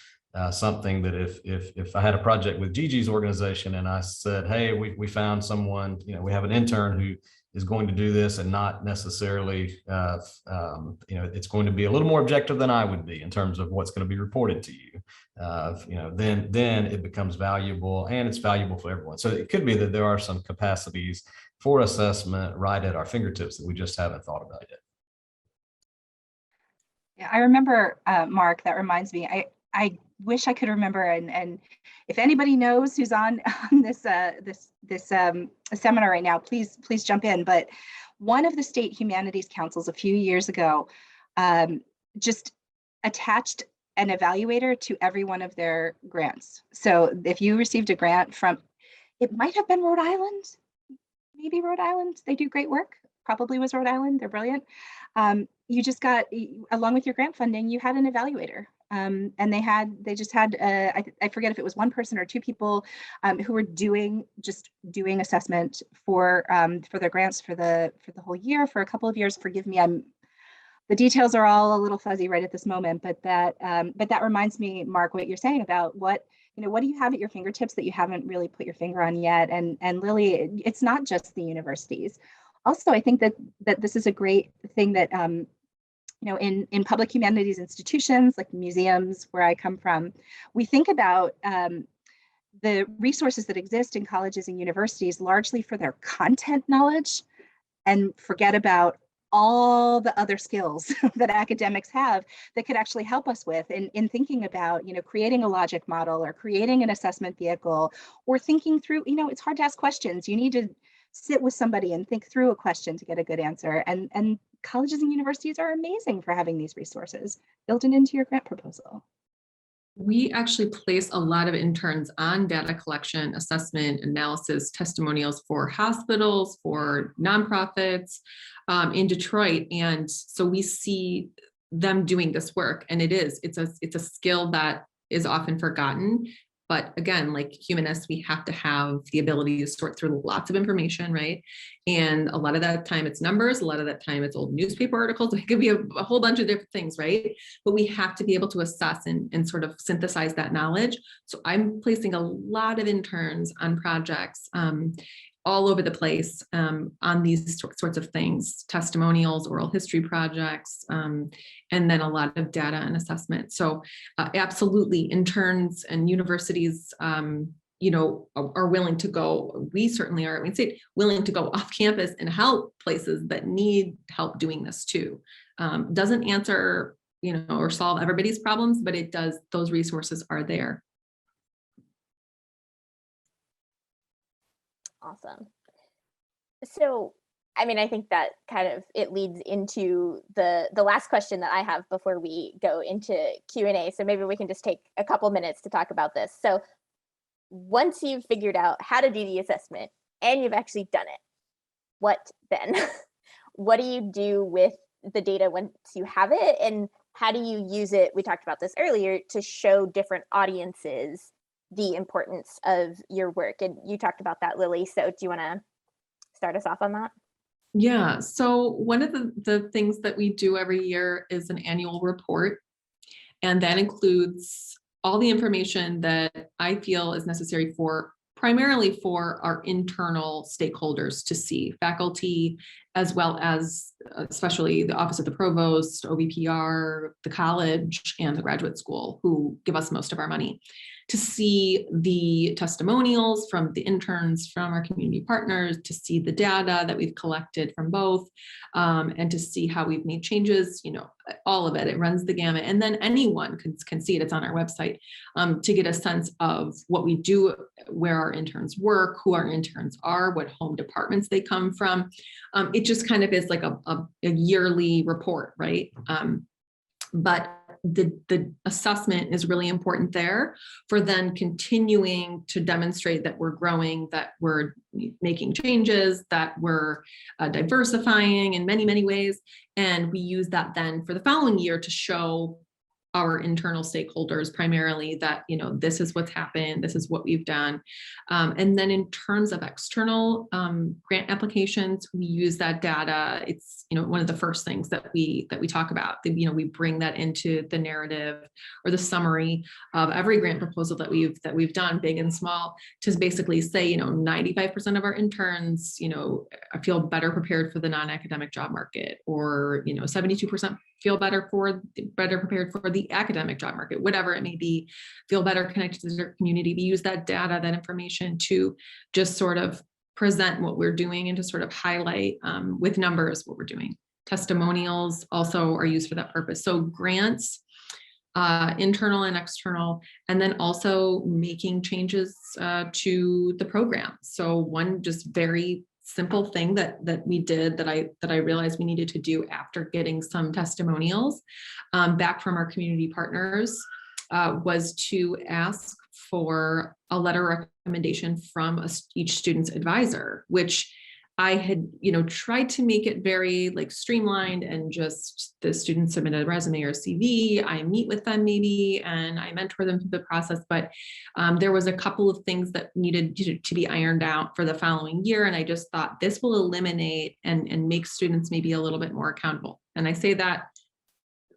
something that if I had a project with Gigi's organization and I said, hey, we found someone, we have an intern who is going to do this and not necessarily, it's going to be a little more objective than I would be in terms of what's going to be reported to you. Then it becomes valuable and it's valuable for everyone. So it could be that there are some capacities for assessment right at our fingertips that we just haven't thought about yet. Yeah, I remember, Mark, that reminds me, I wish I could remember, and if anybody knows who's on this seminar right now, please jump in. But one of the state humanities councils a few years ago just attached an evaluator to every one of their grants. So if you received a grant from, it might have been Rhode Island, maybe Rhode Island, they do great work, probably was Rhode Island, they're brilliant. You just got, along with your grant funding, you had an evaluator. And they just had, I forget if it was one person or 2 people who were doing assessment for their grants for the whole year, for a couple of years. Forgive me, the details are all a little fuzzy right at this moment, but that reminds me, Mark, what you're saying about what do you have at your fingertips that you haven't really put your finger on yet? And Lily, it's not just the universities. Also, I think that this is a great thing that in public humanities institutions like museums, where I come from, we think about the resources that exist in colleges and universities largely for their content knowledge, and forget about all the other skills that academics have that could actually help us with in thinking about, creating a logic model or creating an assessment vehicle, or thinking through, it's hard to ask questions. You need to sit with somebody and think through a question to get a good answer. And colleges and universities are amazing for having these resources built into your grant proposal. We actually place a lot of interns on data collection, assessment, analysis, testimonials for hospitals, for nonprofits in Detroit. And so we see them doing this work, and it's a skill that is often forgotten. But again, like humanists, we have to have the ability to sort through lots of information, right? And a lot of that time it's numbers, a lot of that time it's old newspaper articles. It could be a whole bunch of different things, right? But we have to be able to assess and sort of synthesize that knowledge. So I'm placing a lot of interns on projects all over the place on these sorts of things, testimonials, oral history projects, and then a lot of data and assessment. So absolutely, interns and universities, you know, are willing to go. We certainly are at Wayne State willing to go off campus and help places that need help doing this too. Doesn't answer, you know, or solve everybody's problems, but it does. Those resources are there. Awesome. So, I mean, I think that kind of it leads into the last question that I have before we go into Q&A. So maybe we can just take a couple minutes to talk about this. So once you've figured out how to do the assessment and you've actually done it, what then? What do you do with the data once you have it? And how do you use it? We talked about this earlier, to show different audiences the importance of your work. And you talked about that, Lily. So do you want to start us off on that? Yeah, so one of the things that we do every year is an annual report. And that includes all the information that I feel is necessary primarily for our internal stakeholders to see, faculty, as well as especially the Office of the Provost, OVPR, the college, and the graduate school, who give us most of our money, to see the testimonials from the interns, from our community partners, to see the data that we've collected from both, and to see how we've made changes, you know, all of it. It runs the gamut. And then anyone can see it. It's on our website, to get a sense of what we do, where our interns work, who our interns are, what home departments they come from. It just kind of is like a yearly report, right? But the assessment is really important there for then continuing to demonstrate that we're growing, that we're making changes, that we're diversifying in many, many ways. And we use that then for the following year to show our internal stakeholders primarily that, you know, this is what's happened, this is what we've done. And then in terms of external grant applications, we use that data. It's, you know, one of the first things that we talk about. You know, we bring that into the narrative or the summary of every grant proposal that we've done, big and small, to basically say, you know, 95% of our interns, you know, feel better prepared for the non-academic job market, or, you know, 72% feel better prepared for the academic job market, whatever it may be, feel better connected to their community. We use that data, that information, to just sort of present what we're doing and to sort of highlight with numbers what we're doing. Testimonials also are used for that purpose. So grants, internal and external, and then also making changes to the program. So one just very simple thing that we did that I realized we needed to do after getting some testimonials back from our community partners was to ask for a letter of recommendation from each student's advisor, which I had, you know, tried to make it very like streamlined, and just the student submit a resume or CV, I meet with them maybe, and I mentor them through the process. But there was a couple of things that needed to be ironed out for the following year. And I just thought this will eliminate and make students maybe a little bit more accountable. And I say that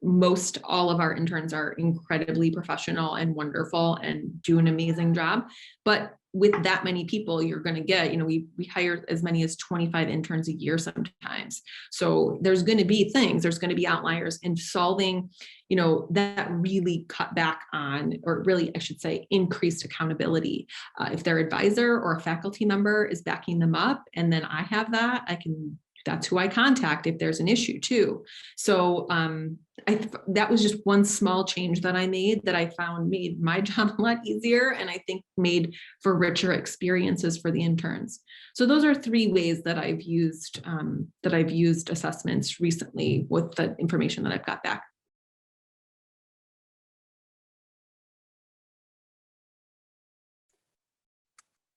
most all of our interns are incredibly professional and wonderful and do an amazing job. But with that many people, you're going to get, you know, we hire as many as 25 interns a year sometimes. So there's going to be things, there's going to be outliers, and solving, you know, that really cut back on, or really, I should say, increased accountability. If their advisor or a faculty member is backing them up, and then I have that, I can that's who I contact if there's an issue too. So that was just one small change that I made that I found made my job a lot easier, and I think made for richer experiences for the interns. So those are 3 ways that I've used assessments recently with the information that I've got back.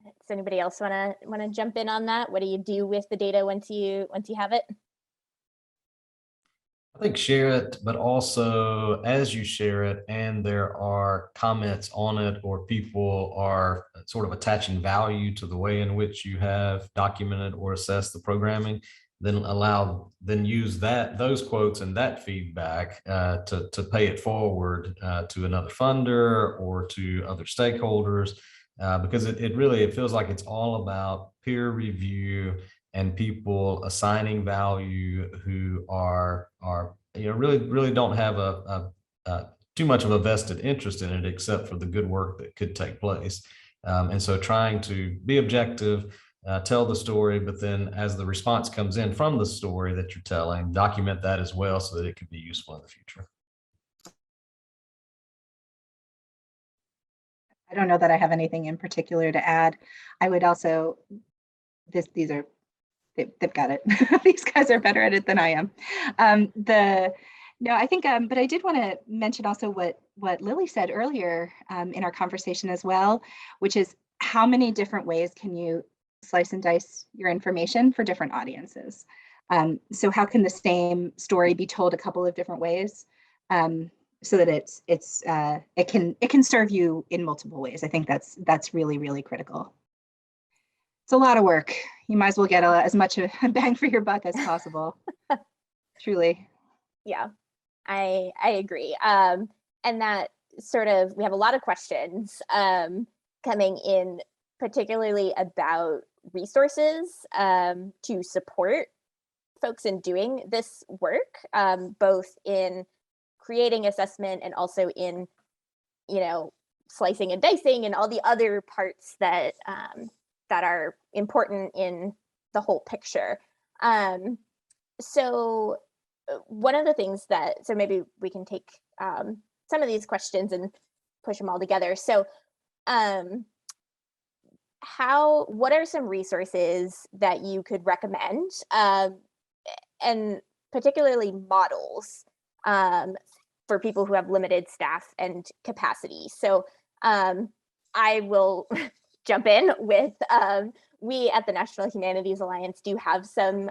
Does anybody else want to jump in on that? What do you do with the data once you have it? I think share it, but also as you share it and there are comments on it, or people are sort of attaching value to the way in which you have documented or assessed the programming, then use those quotes and that feedback to pay it forward to another funder or to other stakeholders, because it feels like it's all about peer review and people assigning value who are really don't have a too much of a vested interest in it, except for the good work that could take place. And so trying to be objective, tell the story, but then as the response comes in from the story that you're telling, document that as well so that it can be useful in the future. I don't know that I have anything in particular to add. I would also, they've got it. These guys are better at it than I am. No, I think, but I did want to mention also what Lily said earlier in our conversation as well, which is how many different ways can you slice and dice your information for different audiences? So how can the same story be told a couple of different ways so that it can serve you in multiple ways? I think that's really, really critical. It's a lot of work. You might as well get as much a bang for your buck as possible. Truly. Yeah, I agree. And that we have a lot of questions coming in, particularly about resources to support folks in doing this work, both in creating assessment and also in, slicing and dicing and all the other parts that are important in the whole picture. So one of the things so maybe we can take some of these questions and push them all together. So what are some resources that you could recommend, and particularly models for people who have limited staff and capacity? So I will jump in with, we at the National Humanities Alliance do have some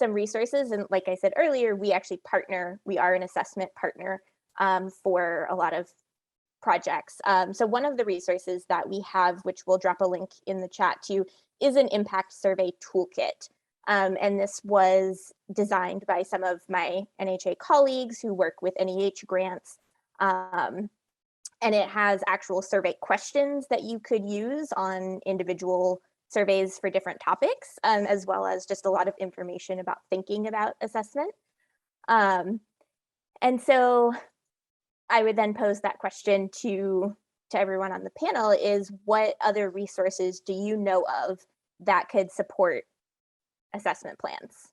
resources. And like I said earlier, we are an assessment partner for a lot of projects. So one of the resources that we have, which we'll drop a link in the chat to, is an impact survey toolkit. And this was designed by some of my NHA colleagues who work with NEH grants. And it has actual survey questions that you could use on individual surveys for different topics, as well as just a lot of information about thinking about assessment. And so I would then pose that question to everyone on the panel: is what other resources do you know of that could support assessment plans?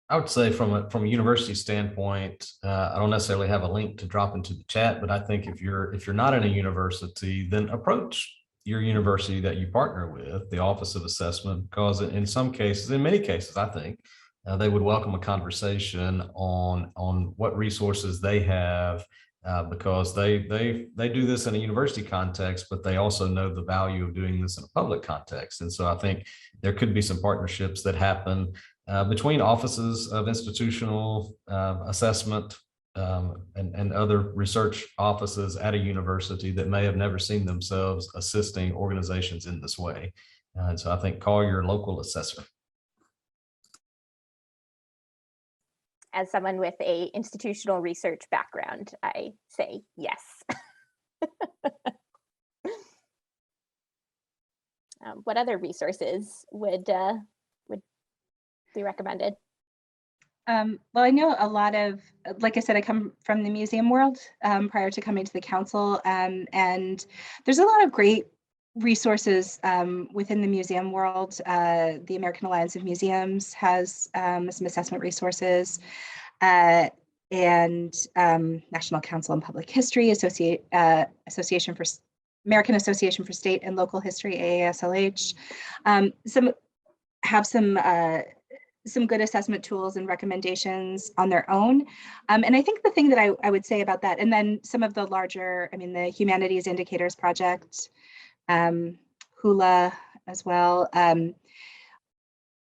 I would say from a university standpoint, I don't necessarily have a link to drop into the chat, but I think if you're not in a university, then approach your university that you partner with, the Office of Assessment, because in many cases, I think they would welcome a conversation on what resources they have, because they do this in a university context, but they also know the value of doing this in a public context. And so I think there could be some partnerships that happen between offices of institutional assessment and other research offices at a university that may have never seen themselves assisting organizations in this way. And so I think call your local assessor. As someone with a institutional research background, I say yes. What other resources would be recommended? Well, I know a lot of, like I said, I come from the museum world prior to coming to the council, and there's a lot of great resources within the museum world. The American Alliance of Museums has some assessment resources, and National Council on Public History, Association for American Association for State and Local History, AASLH. Some have some good assessment tools and recommendations on their own. And I think the thing that I would say about that, and then some of the larger, I mean, the Humanities Indicators Project, HULA as well.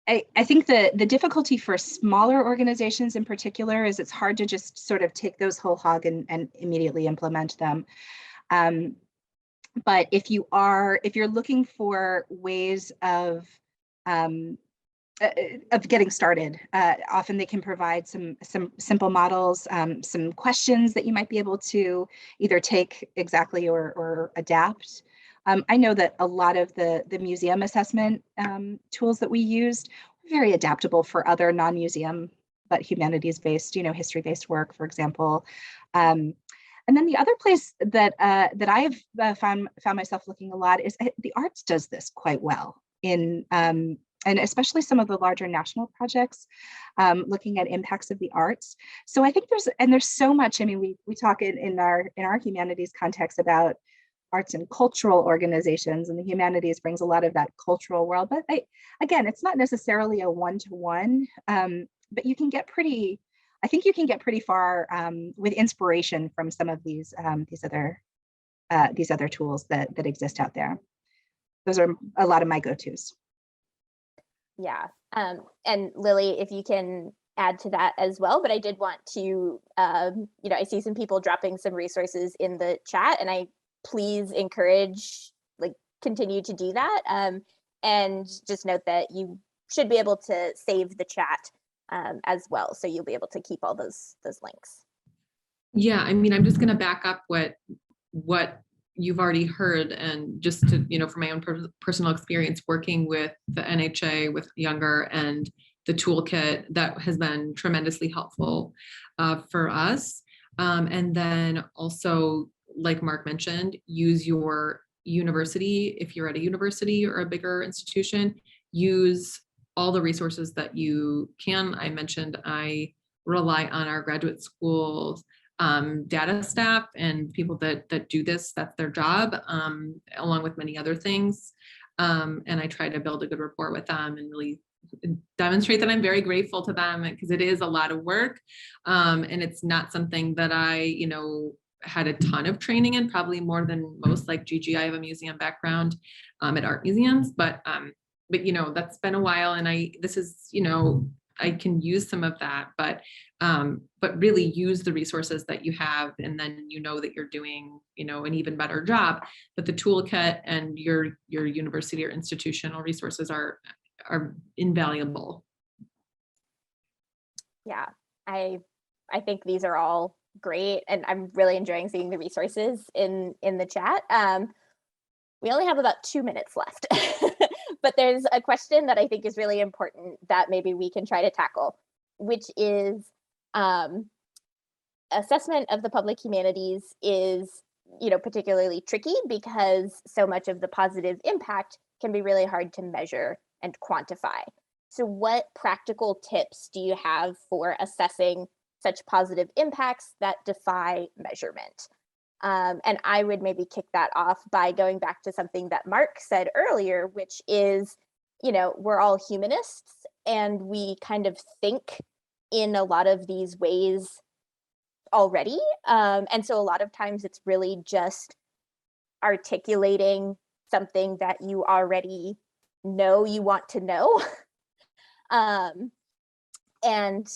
I think the difficulty for smaller organizations in particular is it's hard to just sort of take those whole hog and immediately implement them. But if you're looking for ways of getting started, often they can provide some simple models, some questions that you might be able to either take exactly or adapt. I know that a lot of the museum assessment tools that we used were very adaptable for other non-museum but humanities-based, history-based work, for example. And then the other place that that I've found myself looking a lot is the arts does this quite well in and especially some of the larger national projects, looking at impacts of the arts. So I think there's so much. I mean, we talk in our humanities context about arts and cultural organizations, and the humanities brings a lot of that cultural world. But again, it's not necessarily a one-to-one, but you can get pretty. I think you can get pretty far with inspiration from some of these other tools that exist out there. Those are a lot of my go-tos. Yeah, and Lily, if you can add to that as well, but I did want to, I see some people dropping some resources in the chat, and I please encourage, continue to do that, and just note that you should be able to save the chat as well, so you'll be able to keep all those links. Yeah, I mean, I'm just going to back up what you've already heard, and just to, from my own personal experience working with the NHA, with Youre, and the toolkit, that has been tremendously helpful for us. And then also, like Mark mentioned, use your university. If you're at a university or a bigger institution, use all the resources that you can. I mentioned I rely on our graduate schools data staff and people that do this, that's their job, along with many other things. And I try to build a good rapport with them and really demonstrate that I'm very grateful to them, because it is a lot of work. And it's not something that I, had a ton of training in, probably more than most. Like Gigi, I have a museum background at art museums, but that's been a while, and this is, I can use some of that, but really use the resources that you have, and then that you're doing, an even better job. But the toolkit and your university or institutional resources are invaluable. Yeah, I think these are all great, and I'm really enjoying seeing the resources in the chat. We only have about 2 minutes left, but there's a question that I think is really important that maybe we can try to tackle, which is assessment of the public humanities is, particularly tricky because so much of the positive impact can be really hard to measure and quantify. So what practical tips do you have for assessing such positive impacts that defy measurement? And I would maybe kick that off by going back to something that Mark said earlier, which is, we're all humanists, and we kind of think in a lot of these ways already. And so a lot of times it's really just articulating something that you already know you want to know. And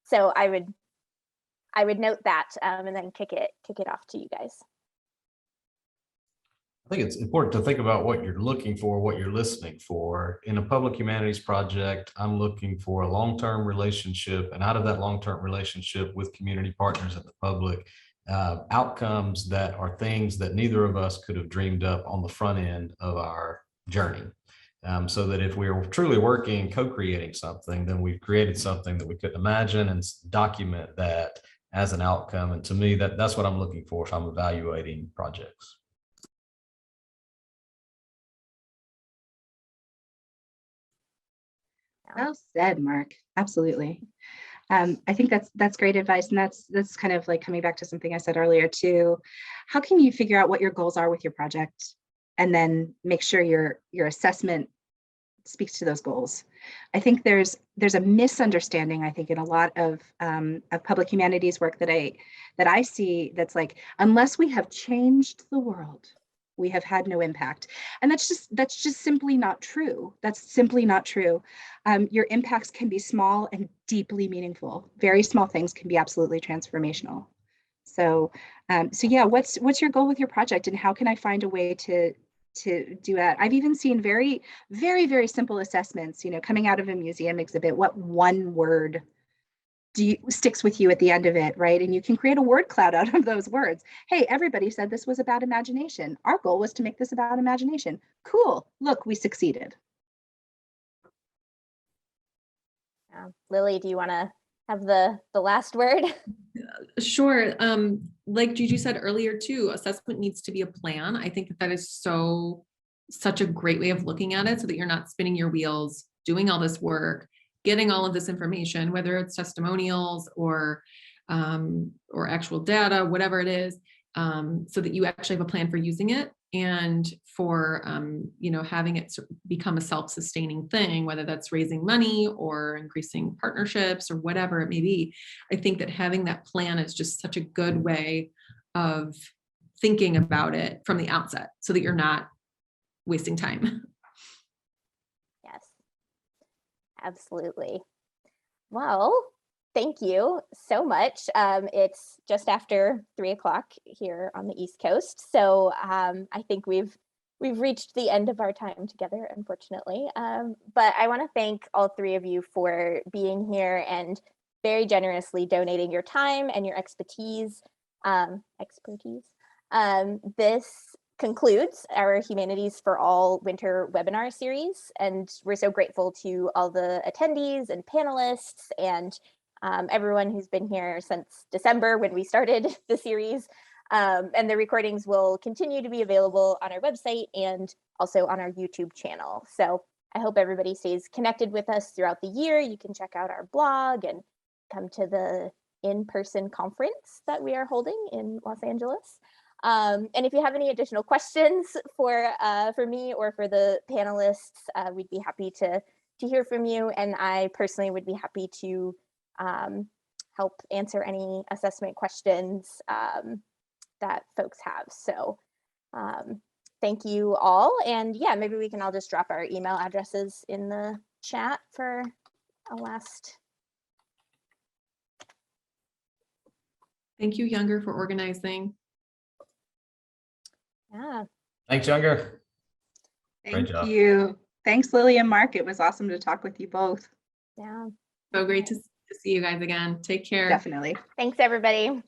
so I would note that, and then kick it off to you guys. I think it's important to think about what you're looking for, what you're listening for. In a public humanities project, I'm looking for a long-term relationship, and out of that long-term relationship with community partners and the public, outcomes that are things that neither of us could have dreamed up on the front end of our journey. So that if we are truly working, co-creating something, then we've created something that we couldn't imagine, and document that as an outcome. And to me, that's what I'm looking for if I'm evaluating projects. Well said, Mark. Absolutely. I think that's great advice. And that's kind of like coming back to something I said earlier too. How can you figure out what your goals are with your project and then make sure your assessment speaks to those goals? I think there's a misunderstanding, I think, in a lot of public humanities work that I see, that's like, unless we have changed the world, we have had no impact. And that's just simply not true. That's simply not true. Your impacts can be small and deeply meaningful. Very small things can be absolutely transformational. So yeah, what's your goal with your project, and how can I find a way to do that? I've even seen very, very, very simple assessments, coming out of a museum exhibit. What one word sticks with you at the end of it, right? And you can create a word cloud out of those words. Hey, everybody said this was about imagination. Our goal was to make this about imagination. Cool. Look, we succeeded. Lily, do you want to have the last word? Sure. Like Gigi said earlier too, assessment needs to be a plan. I think that is such a great way of looking at it, so that you're not spinning your wheels, doing all this work, getting all of this information, whether it's testimonials or actual data, whatever it is, so that you actually have a plan for using it, and for having it become a self-sustaining thing, whether that's raising money or increasing partnerships or whatever it may be. I think that having that plan is just such a good way of thinking about it from the outset, so that you're not wasting time. Yes, absolutely. Well, thank you so much. It's just after 3:00 here on the East Coast, so I think we've reached the end of our time together, unfortunately. But I want to thank all three of you for being here and very generously donating your time and your expertise. This concludes our Humanities for All winter webinar series, and we're so grateful to all the attendees and panelists and everyone who's been here since December when we started the series. And the recordings will continue to be available on our website and also on our YouTube channel. So I hope everybody stays connected with us throughout the year. You can check out our blog and come to the in-person conference that we are holding in Los Angeles. And if you have any additional questions for me or for the panelists, we'd be happy to hear from you. And I personally would be happy to help answer any assessment questions that folks have. So thank you all. And yeah, maybe we can all just drop our email addresses in the chat for a last. Thank you, Youre, for organizing. Yeah. Thanks, Youre. Thank you. Thanks, Lily and Mark. It was awesome to talk with you both. Yeah. So great to see you guys again. Take care. Definitely. Thanks, everybody.